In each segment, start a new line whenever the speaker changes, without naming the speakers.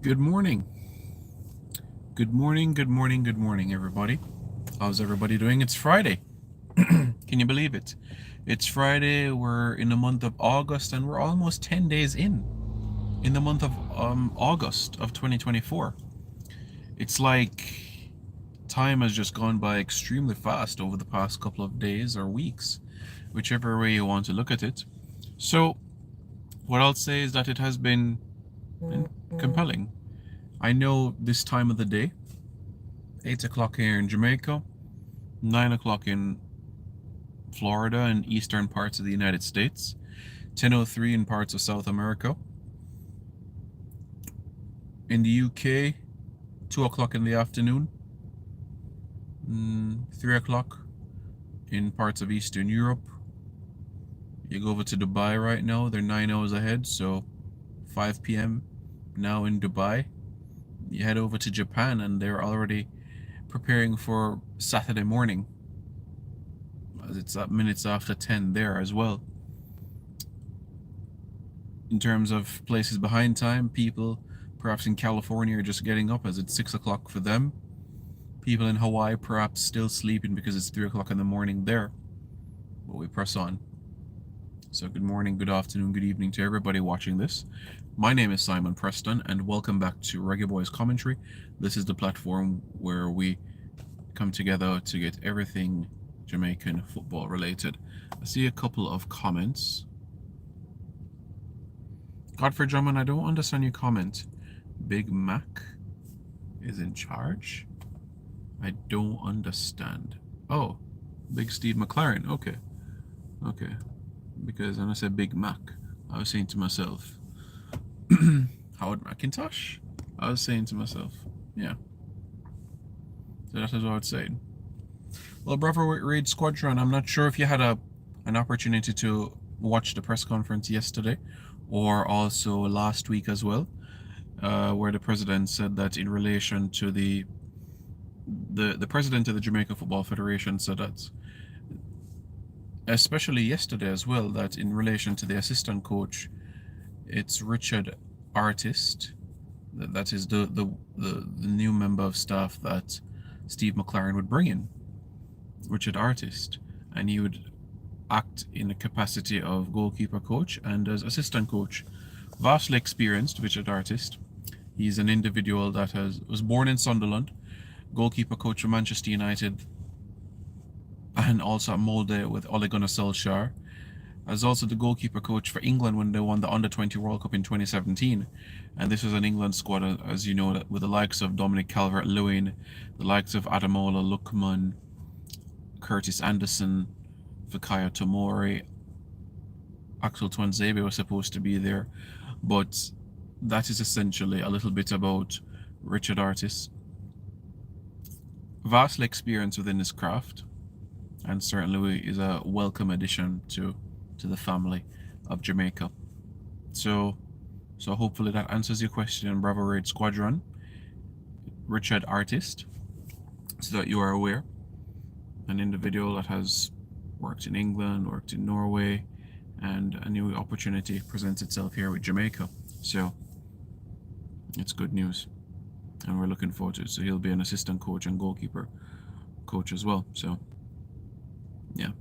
Good morning. Good morning, good morning, good morning, everybody. How's everybody doing? It's Friday. Can you believe it? It's Friday. We're in the month of August and we're almost 10 days in the month of August of 2024. It's like time has just gone by extremely fast over the past couple of days or weeks, whichever way you want to look at it. So, what I'll say is that it has been compelling. I know this time of the day, 8 o'clock here in Jamaica, 9 o'clock in Florida and eastern parts of the United States, 10:03 in parts of South America. In the UK, 2 o'clock in the afternoon, 3 o'clock in parts of Eastern Europe. You go over to Dubai right now, they're 9 hours ahead, so 5 p.m. now in Dubai. You head over to Japan and they're already preparing for Saturday morning, as it's at minutes after 10 there as well. In terms of places behind time, people perhaps in California are just getting up as it's 6 o'clock for them. People in Hawaii perhaps still sleeping because it's 3 o'clock in the morning there. But we press on. So good morning, good afternoon, good evening to everybody watching this. My name is Simon Preston and welcome back to Reggae Boys Commentary. This is the platform where we come together to get everything Jamaican football related. I see a couple of comments. Godfrey Drummond, I don't understand your comment. Big Mac is in charge? I don't understand. Oh, Big Steve McLaren. Okay. Because when I said Big Mac, I was saying to myself, Howard McIntosh? I was saying to myself, yeah. So that is what I was saying. Well, Brother Raid Squadron, I'm not sure if you had an opportunity to watch the press conference yesterday or also last week as well, where the president said that in relation to the president of the Jamaica Football Federation said that, especially yesterday as well, that in relation to the assistant coach, it's Richard Artist, that is the new member of staff that Steve McLaren would bring in, Richard Artist, and he would act in the capacity of goalkeeper coach and as assistant coach. Vastly experienced, Richard Artist. He's an individual that was born in Sunderland, goalkeeper coach for Manchester United, and also at Molde with Ole Gunnar Solskjaer, as also the goalkeeper coach for England when they won the Under-20 World Cup in 2017. And this was an England squad, as you know, with the likes of Dominic Calvert-Lewin, the likes of Ademola Lookman, Curtis Anderson, Fikayo Tomori, Axel Tuanzebe was supposed to be there, but that is essentially a little bit about Richard Artis. Vastly experienced within his craft, and certainly is a welcome addition to the family of Jamaica. So hopefully that answers your question, Bravo Raid Squadron. Richard Artist, so that you are aware, an individual that has worked in England, worked in Norway, and a new opportunity presents itself here with Jamaica. So it's good news, and we're looking forward to it. So he'll be an assistant coach and goalkeeper coach as well. So yeah,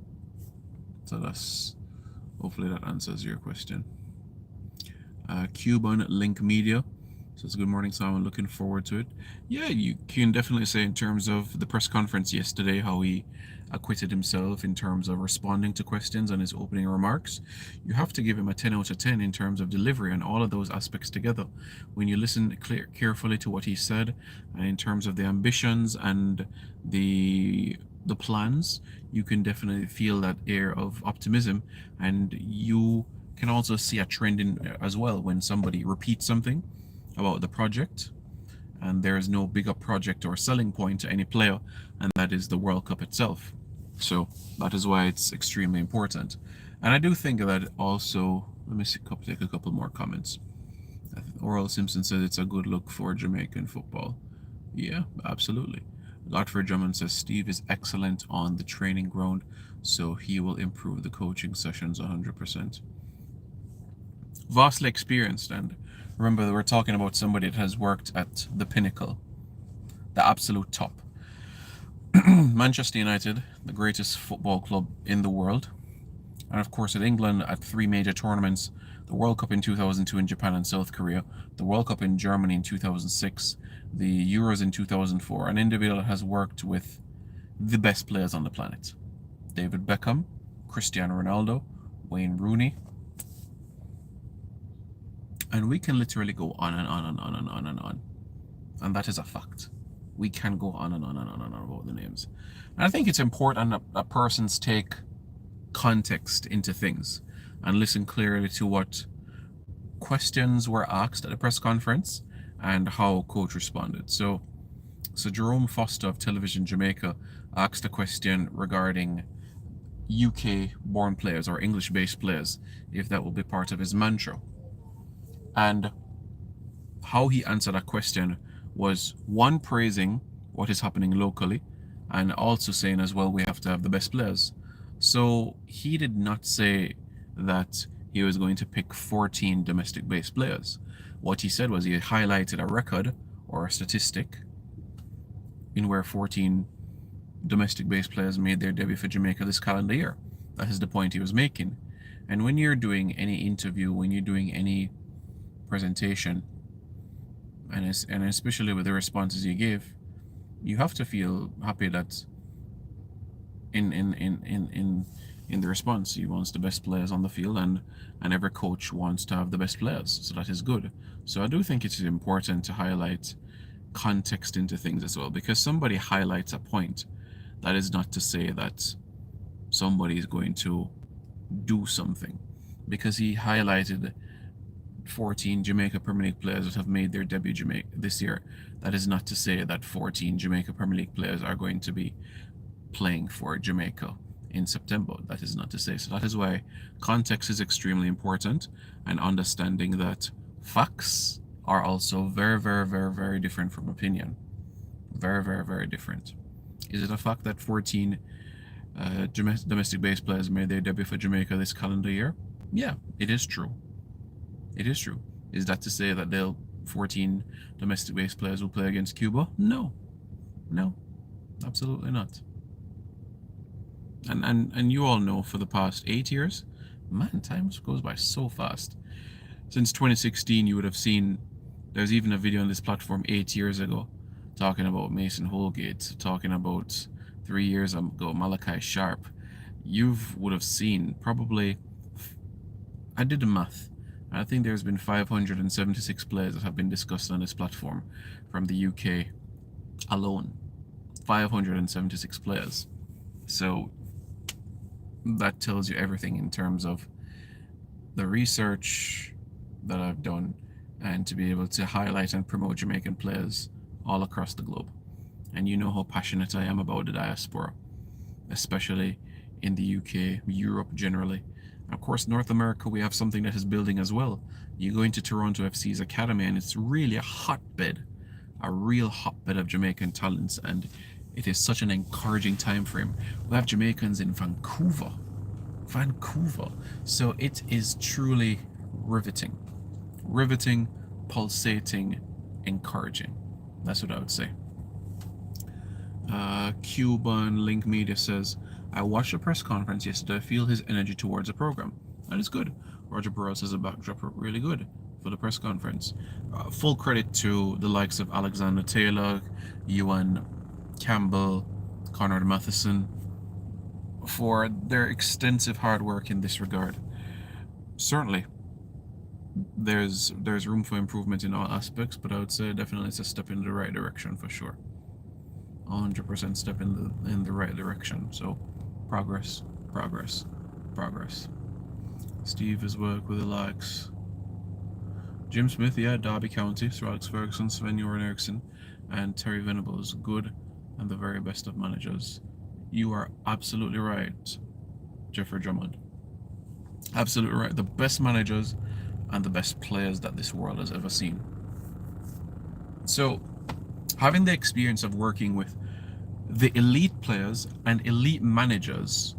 so that's, hopefully that answers your question. Cuban Link Media says, good morning, Simon, looking forward to it. Yeah, you can definitely say in terms of the press conference yesterday, how he acquitted himself in terms of responding to questions and his opening remarks. You have to give him a 10 out of 10 in terms of delivery and all of those aspects together. When you listen carefully to what he said, and in terms of the ambitions and the plans, you can definitely feel that air of optimism, and you can also see a trend in as well when somebody repeats something about the project and there is no bigger project or selling point to any player, and that is the World Cup itself. So that is why it's extremely important. And I do think that also, let me take a couple more comments. Oral Simpson says it's a good look for Jamaican football. Yeah, absolutely. Godfrey Drummond says Steve is excellent on the training ground, so he will improve the coaching sessions 100%. Vastly experienced, and Remember, we're talking about somebody that has worked at the pinnacle, the absolute top. Manchester United, the greatest football club in the world. And of course, in England, at three major tournaments: the World Cup in 2002 in Japan and South Korea, the World Cup in Germany in 2006, the Euros in 2004. An individual that has worked with the best players on the planet: David Beckham, Cristiano Ronaldo, Wayne Rooney. And we can literally go on and on and on and on and on. And that is a fact. We can go on and on and on and on about the names. And I think it's important that persons take context into things and listen clearly to what questions were asked at the press conference and how coach responded. So Jerome Foster of Television Jamaica asked a question regarding UK born players or English based players, if that will be part of his mantra. And how he answered that question was, one, praising what is happening locally, and also saying as well, we have to have the best players. So he did not say that he was going to pick 14 domestic based players. What he said was he highlighted a record or a statistic in where 14 domestic based players made their debut for Jamaica this calendar year. That is the point he was making. And when you're doing any interview, when you're doing any presentation, and especially with the responses you give, you have to feel happy that in the response, he wants the best players on the field, and every coach wants to have the best players, so that is good. So I do think it is important to highlight context into things as well, because somebody highlights a point, that is not to say that somebody is going to do something. Because he highlighted 14 Jamaica Premier League players that have made their debut this year, that is not to say that 14 Jamaica Premier League players are going to be playing for Jamaica in September. That is not to say. So that is why context is extremely important, and understanding that facts are also very, very, very, very different from opinion. Very, very, very different. Is it a fact that 14 domestic based players made their debut for Jamaica this calendar year? Yeah, it is true. It is true. Is that to say that 14 domestic based players will play against Cuba? No. No. Absolutely not. And you all know, for the past 8 years, man, time goes by so fast. Since 2016, you would have seen, there's even a video on this platform 8 years ago talking about Mason Holgate, talking about 3 years ago Malachi Sharp. You would have seen probably, I did the math, I think there's been 576 players that have been discussed on this platform from the UK alone. 576 players. So that tells you everything in terms of the research that I've done, and to be able to highlight and promote Jamaican players all across the globe. And you know how passionate I am about the diaspora, especially in the UK, Europe generally. Of course, North America, we have something that is building as well. You go into Toronto FC's academy, and it's really a hotbed, a real hotbed of Jamaican talents, and it is such an encouraging time frame. We have Jamaicans in Vancouver. So it is truly riveting, pulsating, encouraging. That's what I would say. Cuban Link Media says, I watched a press conference yesterday. I feel his energy towards the program. That is good. Roger Burrow says a backdrop really good for the press conference. Full credit to the likes of Alexander Taylor, Ewan Campbell, Conrad Matheson for their extensive hard work in this regard. Certainly, there's room for improvement in all aspects, but I would say definitely it's a step in the right direction for sure. 100% step in the right direction. So progress. Steve has worked with the likes Jim Smith, yeah, Derby County, Sir Alex Ferguson, Sven-Göran Eriksson, and Terry Venables. Good and the very best of managers. You are absolutely right, Jeffrey Drummond. Absolutely right. The best managers and the best players that this world has ever seen. So, having the experience of working with the elite players and elite managers,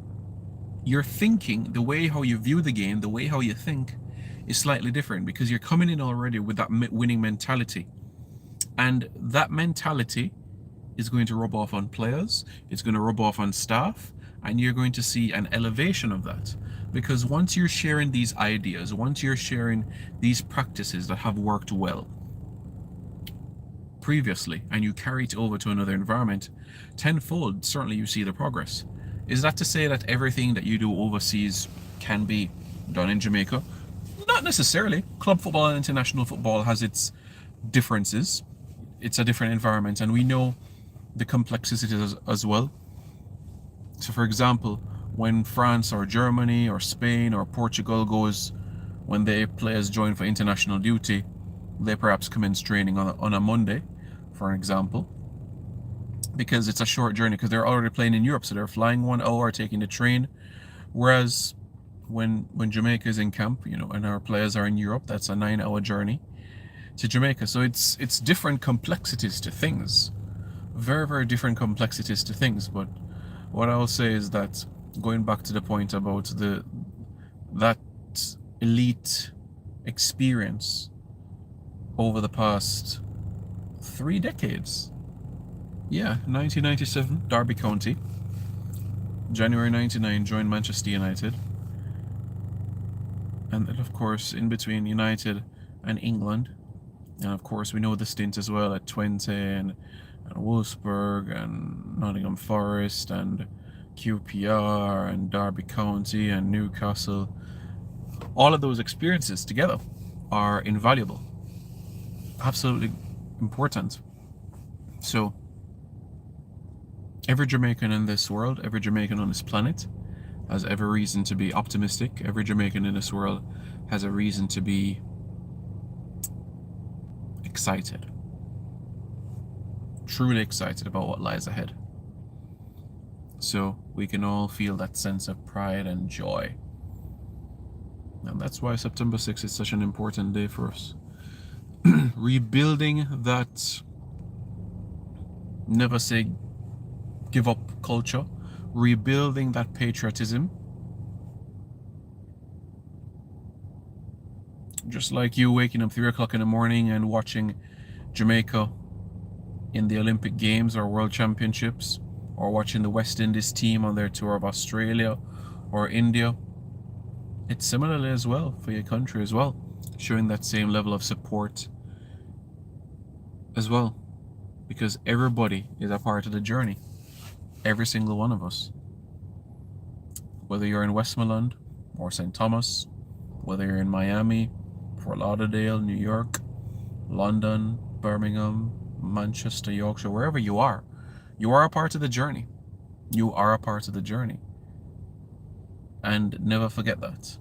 your thinking, the way how you view the game, the way how you think, is slightly different because you're coming in already with that winning mentality. And that mentality is going to rub off on players, it's going to rub off on staff, and you're going to see an elevation of that. Because once you're sharing these ideas, once you're sharing these practices that have worked well previously, and you carry it over to another environment, tenfold, certainly you see the progress. Is that to say that everything that you do overseas can be done in Jamaica? Not necessarily. Club football and international football has its differences. It's a different environment, and we know the complexities as well. So for example, when France or Germany or Spain or Portugal when their players join for international duty, they perhaps commence training on a Monday, for an example, because it's a short journey, because they're already playing in Europe, so they're flying 1 hour, taking the train. Whereas when Jamaica is in camp, and our players are in Europe, that's a 9-hour journey to Jamaica. So it's different complexities to things, very, very different complexities to things. But what I'll say is that, going back to the point about that elite experience over the past 3 decades. Yeah, 1997, Derby County. January 99, joined Manchester United. And then, of course, in between United and England. And of course, we know the stint as well at Twente and Wolfsburg and Nottingham Forest and QPR and Derby County and Newcastle. All of those experiences together are invaluable. Absolutely important. So, every Jamaican in this world, every Jamaican on this planet, has every reason to be optimistic. Every Jamaican in this world has a reason to be excited. Truly excited about what lies ahead. So we can all feel that sense of pride and joy. And that's why September 6th is such an important day for us. Rebuilding that never say give up culture, rebuilding that patriotism. Just like you waking up 3 o'clock in the morning and watching Jamaica in the Olympic Games or World Championships, or watching the West Indies team on their tour of Australia or India. It's similarly as well for your country as well, showing that same level of support as well, because everybody is a part of the journey. Every single one of us. Whether you're in Westmoreland or St. Thomas, whether you're in Miami, Fort Lauderdale, New York, London, Birmingham, Manchester, Yorkshire, wherever you are a part of the journey. You are a part of the journey. And never forget that.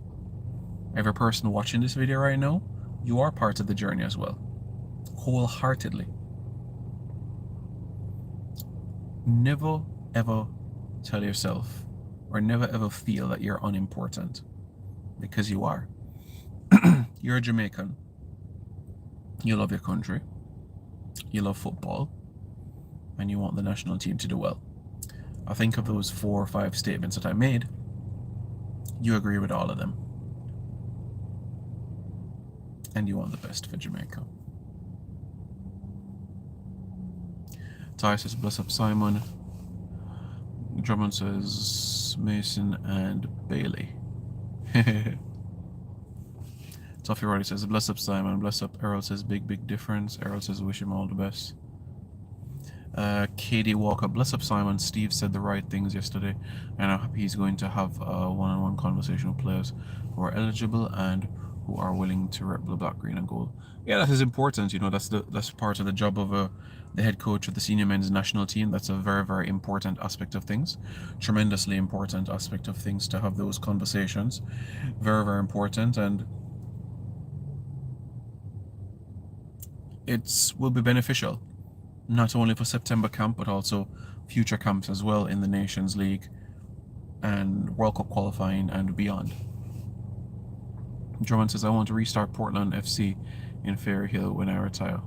Every person watching this video right now, you are part of the journey as well. Wholeheartedly. Never ever tell yourself, or never ever feel that you're unimportant, because you are. You're a Jamaican. You love your country. You love football. And you want the national team to do well. I think of those 4 or 5 statements that I made, you agree with all of them. And you want the best for Jamaica. Ty says, bless up Simon. Drummond says, Mason and Bailey. Toffee Roddy says, bless up Simon. Bless up Errol says, big difference. Errol says, wish him all the best. Katie Walker, bless up Simon. Steve said the right things yesterday, and I'm happy he's going to have a one-on-one conversation with players who are eligible and who are willing to rep the black, green, and gold. Yeah, that is important. That's part of the job of the head coach of the senior men's national team. That's a very, very important aspect of things. Tremendously important aspect of things to have those conversations. Very, very important, and it will be beneficial. Not only for September camp, but also future camps as well in the Nations League and World Cup qualifying and beyond. Drummond says, I want to restart Portland FC in Fairy Hill when I retire.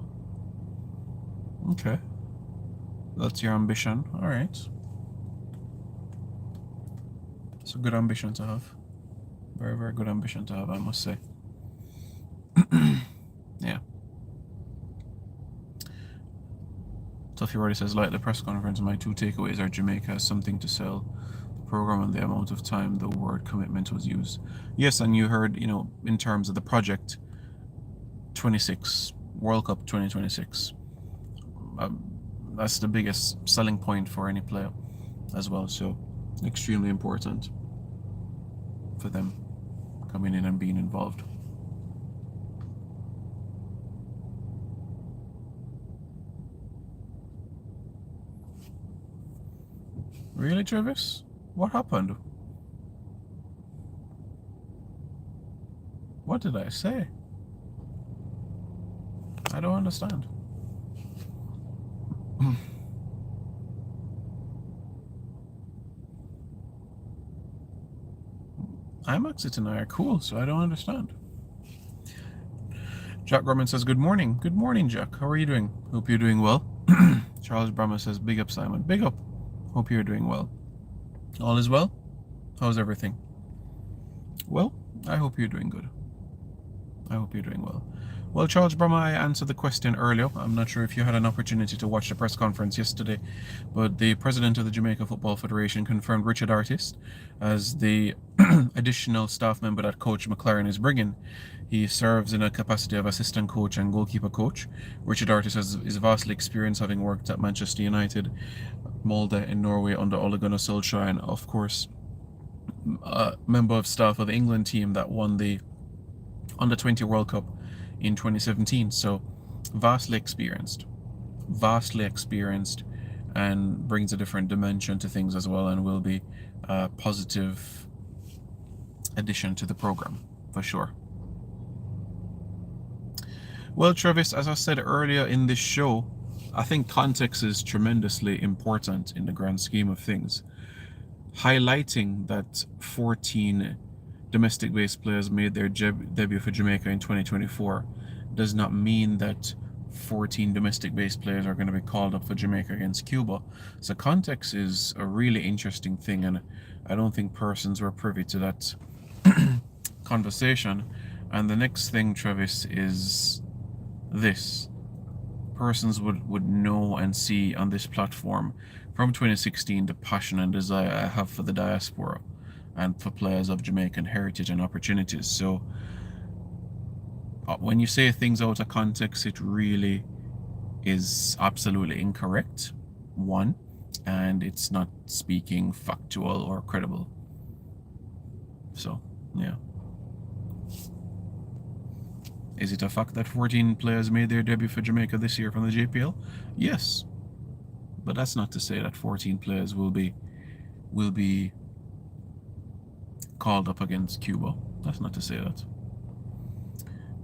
Okay. That's your ambition. Alright. It's a good ambition to have. Very, very good ambition to have, I must say. Yeah. Tuffy already says, like the press conference, my two takeaways are Jamaica has something to sell, the program and the amount of time the word commitment was used. Yes, and you heard, in terms of the project, 26, World Cup 2026. That's the biggest selling point for any player as well. So extremely important for them coming in and being involved. Really, Travis? What happened? What did I say? I don't understand. IMAX and I are cool, so I don't understand. Jack Gorman says, good morning. Good morning, Jack. How are you doing? Hope you're doing well. Charles Brahma says, big up, Simon. Big up. Hope you're doing well. All is well? How's everything? Well, I hope you're doing good. I hope you're doing well. Well, Charles Brahma, I answered the question earlier. I'm not sure if you had an opportunity to watch the press conference yesterday, but the president of the Jamaica Football Federation confirmed Richard Artist as the additional staff member that Coach McLaren is bringing. He serves in a capacity of assistant coach and goalkeeper coach. Richard Artist is vastly experienced, having worked at Manchester United, Molde in Norway under Ole Gunnar Solskjaer, and of course, a member of staff of the England team that won the Under-20 World Cup in 2017. So vastly experienced, and brings a different dimension to things as well, and will be a positive addition to the program for sure. Well, Travis, as I said earlier in this show, I think context is tremendously important in the grand scheme of things. Highlighting that 14 domestic-based players made their debut for Jamaica in 2024 does not mean that 14 domestic-based players are going to be called up for Jamaica against Cuba. So context is a really interesting thing, and I don't think persons were privy to that conversation. And the next thing, Travis, is this. Persons would know and see on this platform from 2016 the passion and desire I have for the diaspora and for players of Jamaican heritage and opportunities. So when you say things out of context, it really is absolutely incorrect, one, and it's not speaking factual or credible. So, yeah. Is it a fact that 14 players made their debut for Jamaica this year from the JPL? Yes. But that's not to say that 14 players will be called up against Cuba. That's not to say that.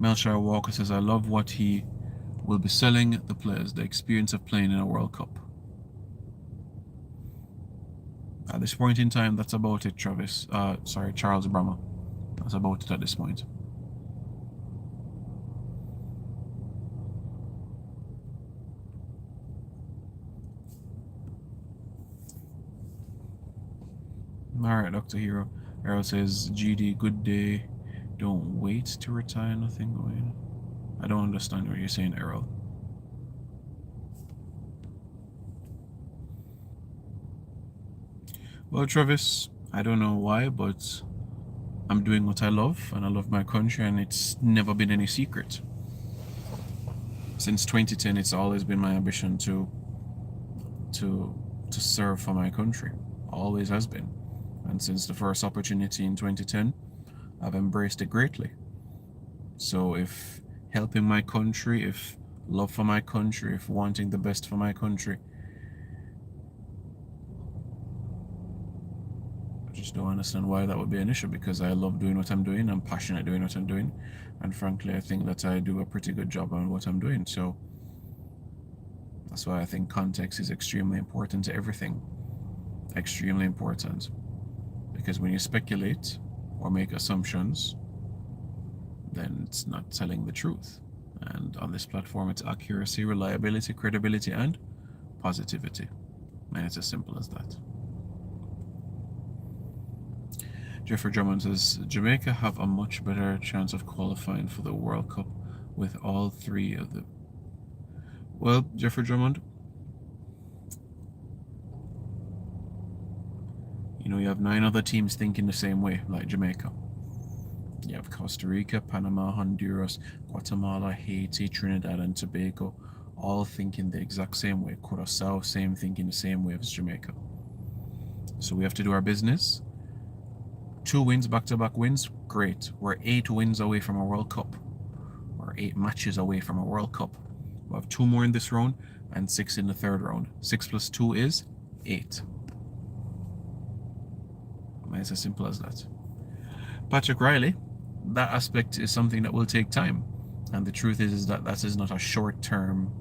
Melchor Walker says, I love what he will be selling the players, the experience of playing in a World Cup. At this point in time, that's about it, Travis. Charles Brahma. That's about it at this point. Alright, Dr. Hero. Errol says, GD, good day. Don't wait to retire, nothing going. I don't understand what you're saying, Errol. Well, Travis, I don't know why, but I'm doing what I love, and I love my country, and it's never been any secret. Since 2010, it's always been my ambition to serve for my country. Always has been. And since the first opportunity in 2010, I've embraced it greatly. So if helping my country, if love for my country, if wanting the best for my country, I just don't understand why that would be an issue, because I love doing what I'm doing, I'm passionate doing what I'm doing, and frankly I think that I do a pretty good job on what I'm doing. So that's why I think context is extremely important to everything. Extremely important. Because when you speculate or make assumptions, then it's not telling the truth. And on this platform, it's accuracy, reliability, credibility, and positivity. And it's as simple as that. Jeffrey Drummond says Jamaica have a much better chance of qualifying for the World Cup with all three of them. Well, Jeffrey Drummond, you have 9 other teams thinking the same way, like Jamaica. You have Costa Rica, Panama, Honduras, Guatemala, Haiti, Trinidad, and Tobago, all thinking the exact same way. Curacao, thinking the same way as Jamaica. So we have to do our business. 2 wins, back-to-back wins, great. We're 8 wins away from a World Cup. We're 8 matches away from a World Cup. We'll have 2 more in this round and 6 in the third round. 6 plus 2 is 8. It's as simple as that. Patrick Riley, that aspect is something that will take time. And the truth is that that is not a short-term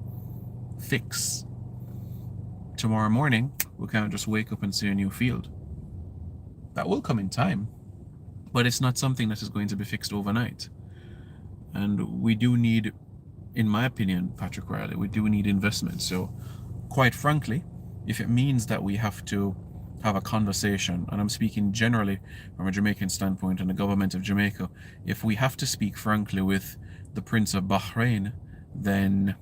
fix. Tomorrow morning, we can't just wake up and see a new field. That will come in time, but it's not something that is going to be fixed overnight. And we do need, in my opinion, Patrick Riley, we do need investment. So, quite frankly, if it means that we have to have a conversation, and I'm speaking generally from a Jamaican standpoint and the government of Jamaica, if we have to speak frankly with the Prince of Bahrain, then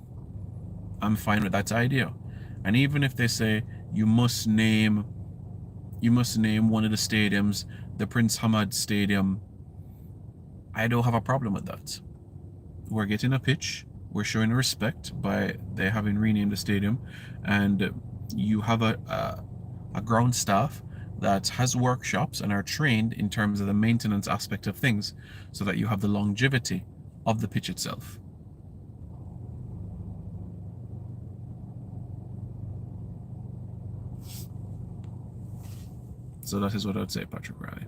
I'm fine with that idea. And even if they say you must name one of the stadiums, the Prince Hamad Stadium, I don't have a problem with that. We're getting a pitch, we're showing respect by they having renamed the stadium, and you have a ground staff that has workshops and are trained in terms of the maintenance aspect of things, so that you have the longevity of the pitch itself. So that is what I would say, Patrick Riley.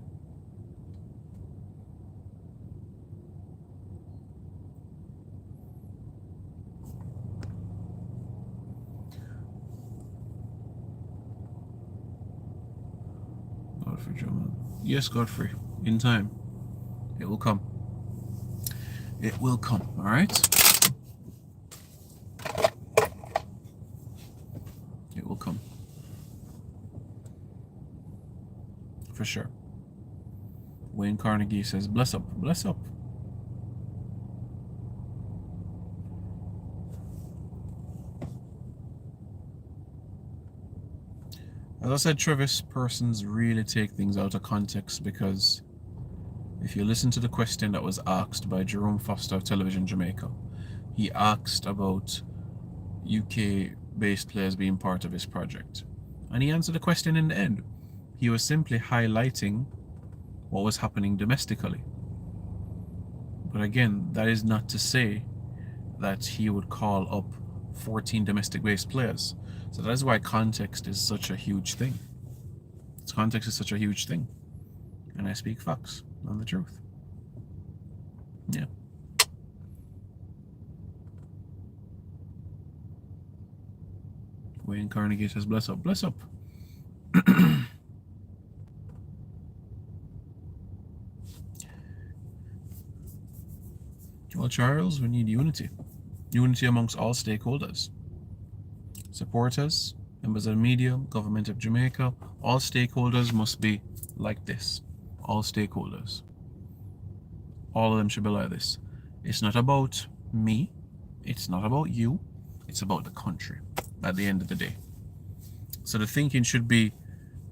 Godfrey Drummond. Yes, Godfrey. In time. It will come. It will come, alright? It will come. For sure. Wayne Carnegie says, bless up, bless up. As I said, Travis, persons really take things out of context, because if you listen to the question that was asked by Jerome Foster of Television Jamaica, he asked about UK-based players being part of his project. And he answered the question in the end. He was simply highlighting what was happening domestically. But again, that is not to say that he would call up 14 domestic-based players. So that is why context is such a huge thing. Context is such a huge thing. And I speak facts, not the truth. Yeah. Wayne Carnegie says, bless up, bless up. Well, Charles, we need unity. Unity amongst all stakeholders. Supporters, members of the media, government of Jamaica, all stakeholders must be like this. All stakeholders. All of them should be like this. It's not about me. It's not about you. It's about the country at the end of the day. So the thinking should be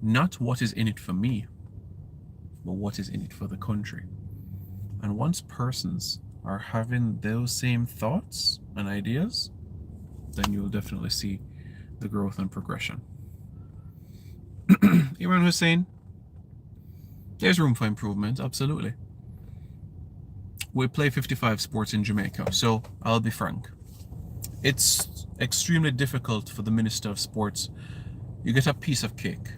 not what is in it for me, but what is in it for the country. And once persons are having those same thoughts and ideas, then you'll definitely see the growth and progression. Imran Hussein, there's room for improvement, absolutely. We play 55 sports in Jamaica, so I'll be frank. It's extremely difficult for the Minister of Sports. You get a piece of cake.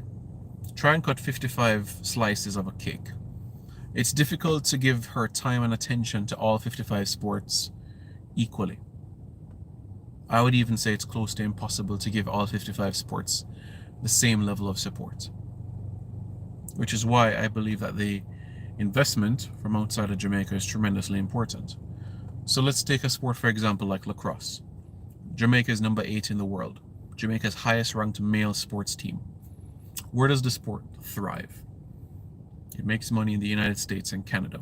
Try and cut 55 slices of a cake. It's difficult to give her time and attention to all 55 sports equally. I would even say it's close to impossible to give all 55 sports the same level of support. Which is why I believe that the investment from outside of Jamaica is tremendously important. So let's take a sport, for example, like lacrosse. Jamaica is number 8 in the world. Jamaica's highest ranked male sports team. Where does the sport thrive? It makes money in the United States and Canada.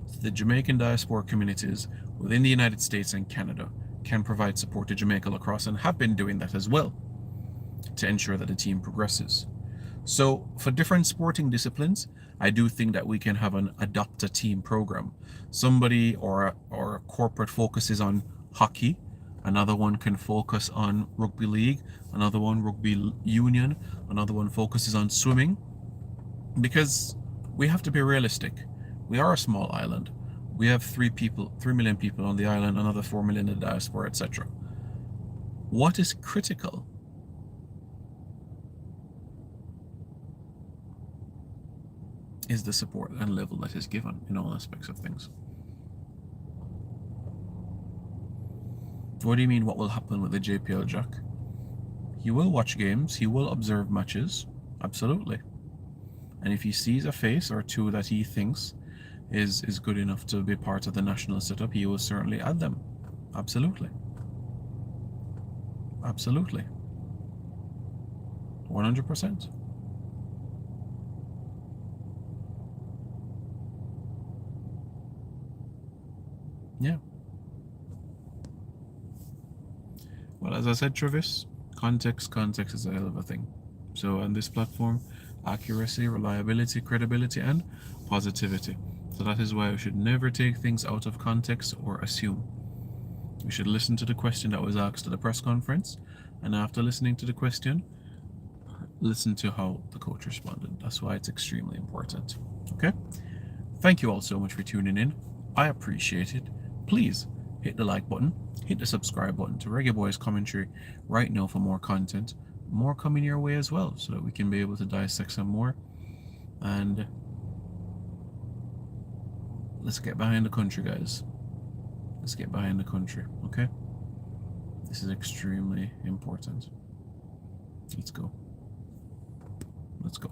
So the Jamaican diaspora communities within the United States and Canada can provide support to Jamaica Lacrosse and have been doing that as well to ensure that the team progresses. So for different sporting disciplines, I do think that we can have an adopt a team program. Somebody or a corporate focuses on hockey, another one can focus on rugby league, another one rugby union, another one focuses on swimming, because we have to be realistic. We are a small island. We have 3 million people on the island, another 4 million in the diaspora, etc. What is critical is the support and level that is given in all aspects of things. What do you mean, what will happen with the JPL Jack? He will watch games, he will observe matches, absolutely. And if he sees a face or two that he thinks is good enough to be part of the national setup, he will certainly add them. Absolutely. Absolutely. 100%. Yeah. Well, as I said, Travis, context is a hell of a thing. So on this platform, accuracy, reliability, credibility, and positivity. So that is why we should never take things out of context or assume. We should listen to the question that was asked at the press conference, and after listening to the question, listen to how the coach responded. That's why it's extremely important. Okay? Thank you all so much for tuning in. I appreciate it. Please hit the like button, hit the subscribe button to Reggae Boys Commentary right now for more content. More coming your way as well, so that we can be able to dissect some more. And let's get behind the country, guys. Let's get behind the country, okay? This is extremely important. Let's go. Let's go.